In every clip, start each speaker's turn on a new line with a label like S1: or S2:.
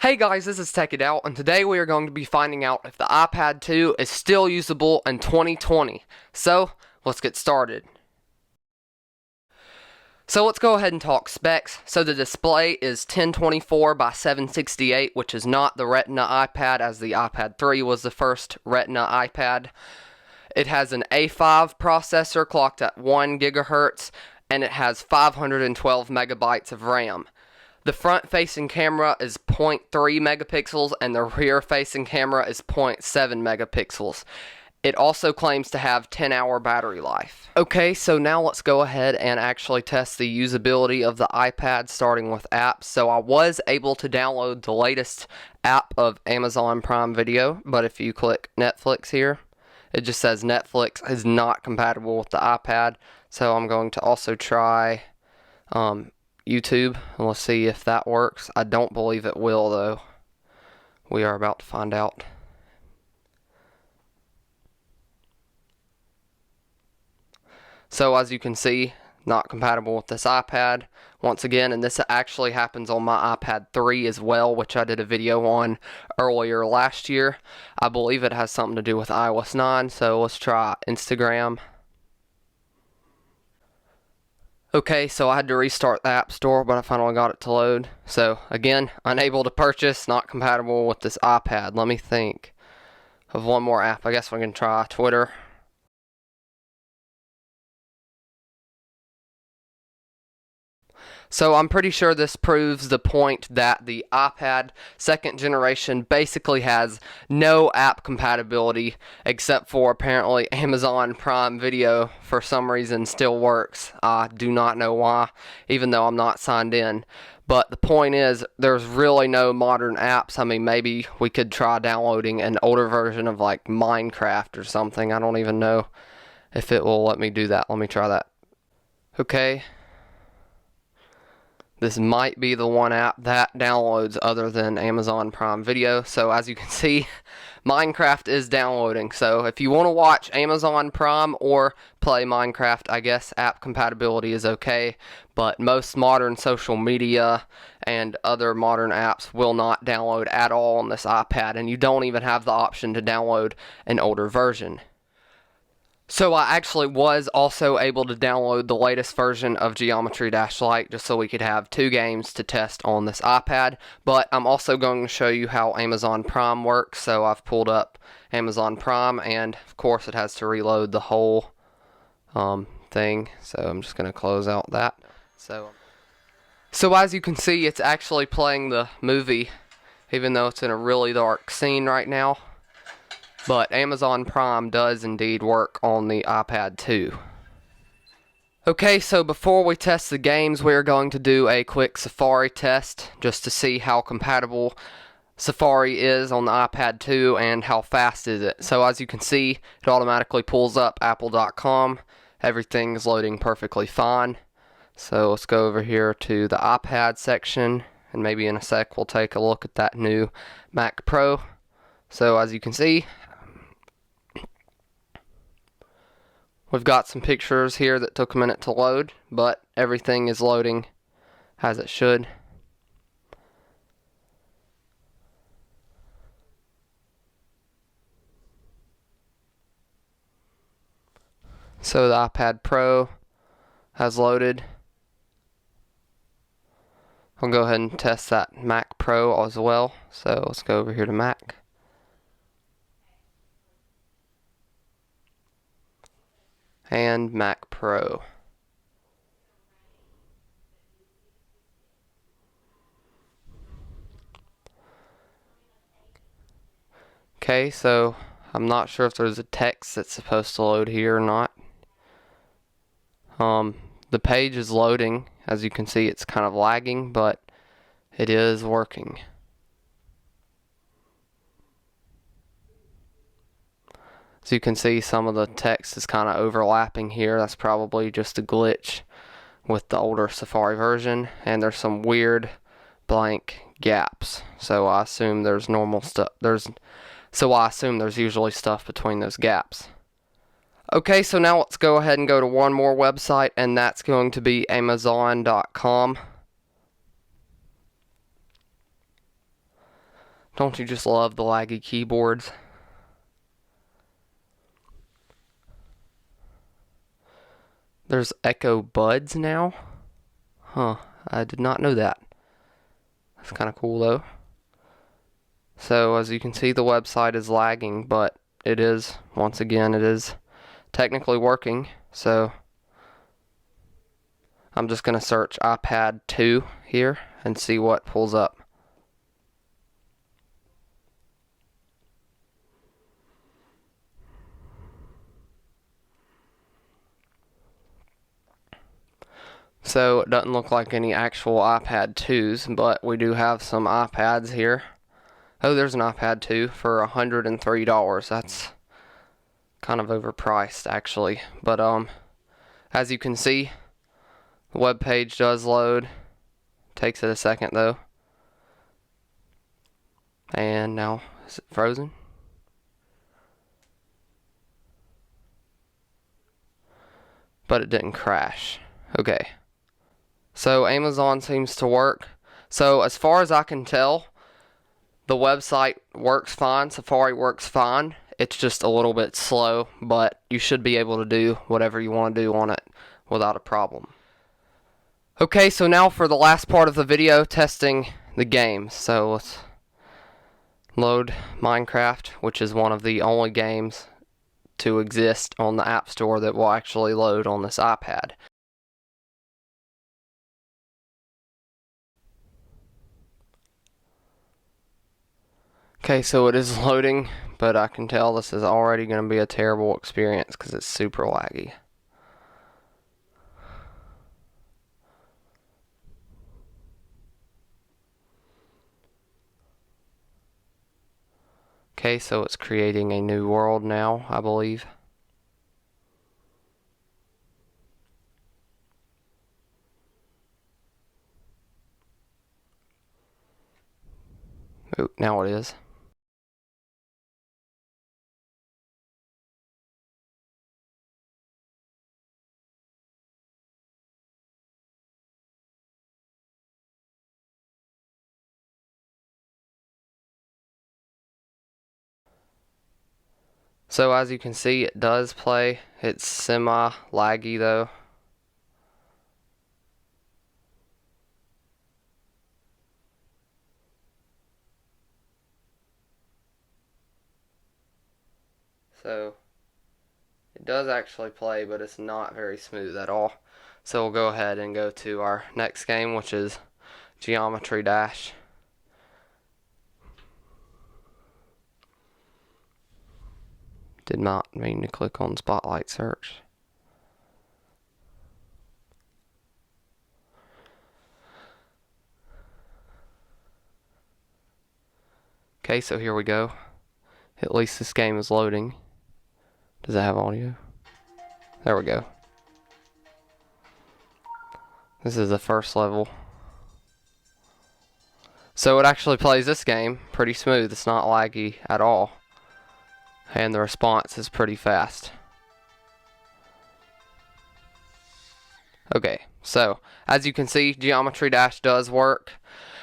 S1: Hey guys, this is Tech It Out, and today we are going to be finding out if the iPad 2 is still usable in 2020. So, let's get started. So let's go ahead and talk specs. So the display is 1024 by 768, which is not the Retina iPad, as the iPad 3 was the first Retina iPad. It has an A5 processor clocked at 1 gigahertz, and it has 512 megabytes of RAM. The front-facing camera is 0.3 megapixels and the rear-facing camera is 0.7 megapixels. It also claims to have 10-hour battery life. Okay, so now let's go ahead and actually test the usability of the iPad, starting with apps. So I was able to download the latest app of Amazon Prime Video, but if you click Netflix here, it just says Netflix is not compatible with the iPad. So I'm going to also try YouTube, and let's see if that works. I don't believe it will, though. We are about to find out. So as you can see, not compatible with this iPad once again, and this actually happens on my iPad 3 as well, which I did a video on earlier last year. I believe it has something to do with iOS 9, so let's try Instagram. Okay, so I had to restart the App Store, but I finally got it to load. So, again, unable to purchase, not compatible with this iPad. Let me think of one more app. I guess we can try Twitter. So I'm pretty sure this proves the point that the iPad 2nd generation basically has no app compatibility, except for apparently Amazon Prime Video for some reason still works. I do not know why, even though I'm not signed in. But the point is, there's really no modern apps. I mean, maybe we could try downloading an older version of like Minecraft or something. I don't even know if it will let me do that. Let me try that. Okay. This might be the one app that downloads other than Amazon Prime Video. So as you can see, Minecraft is downloading. So if you want to watch Amazon Prime or play Minecraft, I guess app compatibility is okay. But most modern social media and other modern apps will not download at all on this iPad. And you don't even have the option to download an older version. So I actually was also able to download the latest version of Geometry Dash Lite just so we could have 2 games to test on this iPad. But I'm also going to show you how Amazon Prime works. So I've pulled up Amazon Prime, and of course it has to reload the whole thing. So I'm just going to close out that. So as you can see, it's actually playing the movie, even though it's in a really dark scene right now. But Amazon Prime does indeed work on the iPad 2. Okay, so before we test the games, we're going to do a quick Safari test just to see how compatible Safari is on the iPad 2 and how fast is it. So as you can see, it automatically pulls up apple.com. Everything is loading perfectly fine. So let's go over here to the iPad section, and maybe in a sec we'll take a look at that new Mac Pro. So as you can see, we've got some pictures here that took a minute to load, but everything is loading as it should. So the iPad Pro has loaded. I'll go ahead and test that Mac Pro as well. So let's go over here to Mac. And Mac Pro. Okay, so I'm not sure if there's a text that's supposed to load here or not. The page is loading. As you can see, it's kind of lagging, but it is working. So you can see some of the text is kind of overlapping here. That's probably just a glitch with the older Safari version. And there's some weird blank gaps. So I assume there's normal stuff. I assume there's usually stuff between those gaps. Okay, so now let's go ahead and go to one more website, and that's going to be Amazon.com. Don't you just love the laggy keyboards? There's Echo Buds now? Huh, I did not know that. That's kind of cool though. So as you can see, the website is lagging, but it is, once again, it is technically working. So I'm just going to search iPad 2 here and see what pulls up. So it doesn't look like any actual iPad 2s, but we do have some iPads here. Oh, there's an iPad 2 for $103. That's kind of overpriced actually. But as you can see, the web page does load. Takes it a second though. And now, is it frozen? But it didn't crash. Okay. So Amazon seems to work. So as far as I can tell, the website works fine. Safari works fine. It's just a little bit slow, but you should be able to do whatever you want to do on it without a problem. Okay, so now for the last part of the video, testing the game. So let's load Minecraft, which is one of the only games to exist on the App Store that will actually load on this iPad. Okay, so it is loading, but I can tell this is already going to be a terrible experience because it's super laggy. Okay, so it's creating a new world now, I believe. Oh, now it is. So as you can see, it does play. It's semi-laggy though. So it does actually play, but it's not very smooth at all. So we'll go ahead and go to our next game, which is Geometry Dash. Did not mean to click on Spotlight Search. Okay, so here we go. At least this game is loading. Does it have audio? There we go. This is the first level. So it actually plays this game pretty smooth. It's not laggy at all. And the response is pretty fast. Okay, so as you can see, Geometry Dash does work.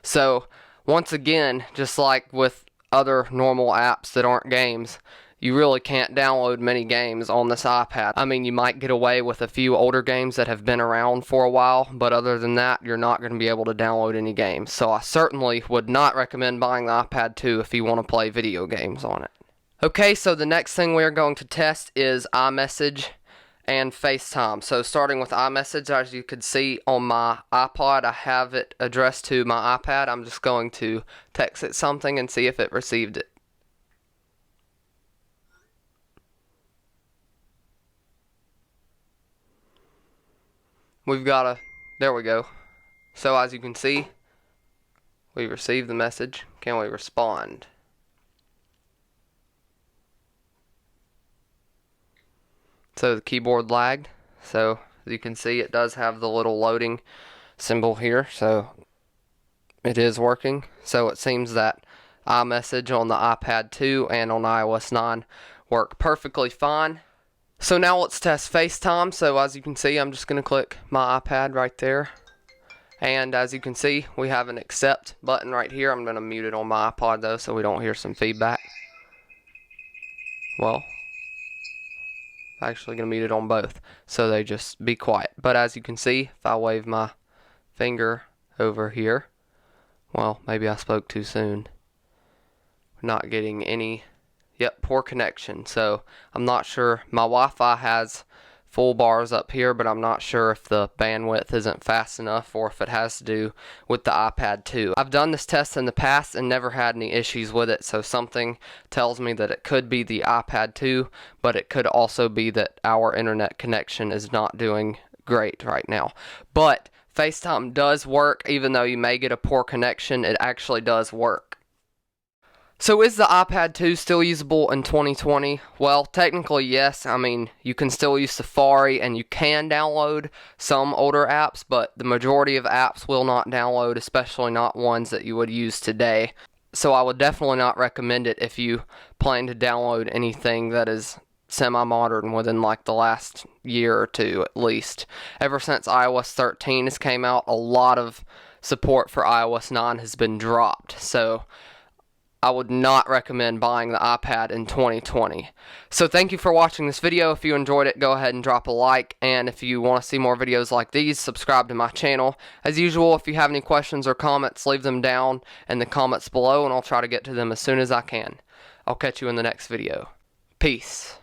S1: So once again, just like with other normal apps that aren't games, you really can't download many games on this iPad. I mean, you might get away with a few older games that have been around for a while, but other than that, you're not going to be able to download any games. So I certainly would not recommend buying the iPad 2 if you want to play video games on it. Okay, so the next thing we are going to test is iMessage and FaceTime. So starting with iMessage, as you can see on my iPod, I have it addressed to my iPad. I'm just going to text it something and see if it received it. We've got there we go. So as you can see, we received the message. Can we respond? So the keyboard lagged. So as you can see, it does have the little loading symbol here. So it is working. So it seems that iMessage on the iPad 2 and on iOS 9 work perfectly fine. So now let's test FaceTime. So as you can see, I'm just going to click my iPad right there. And as you can see, we have an accept button right here. I'm going to mute it on my iPod though so we don't hear some feedback. Well, I'm actually going to mute it on both so they just be quiet. But as you can see, if I wave my finger over here, well, maybe I spoke too soon. Not getting any, yep, poor connection. So I'm not sure. My Wi-Fi has full bars up here, but I'm not sure if the bandwidth isn't fast enough or if it has to do with the iPad 2. I've done this test in the past and never had any issues with it, so something tells me that it could be the iPad 2, but it could also be that our internet connection is not doing great right now. But FaceTime does work. Even though you may get a poor connection, it actually does work. So is the iPad 2 still usable in 2020? Well, technically yes. I mean, you can still use Safari and you can download some older apps, but the majority of apps will not download, especially not ones that you would use today. So I would definitely not recommend it if you plan to download anything that is semi-modern within like the last year or two at least. Ever since iOS 13 has came out, a lot of support for iOS 9 has been dropped. So I would not recommend buying the iPad in 2020. So thank you for watching this video. If you enjoyed it, go ahead and drop a like. And if you want to see more videos like these, subscribe to my channel. As usual, if you have any questions or comments, leave them down in the comments below and I'll try to get to them as soon as I can. I'll catch you in the next video. Peace.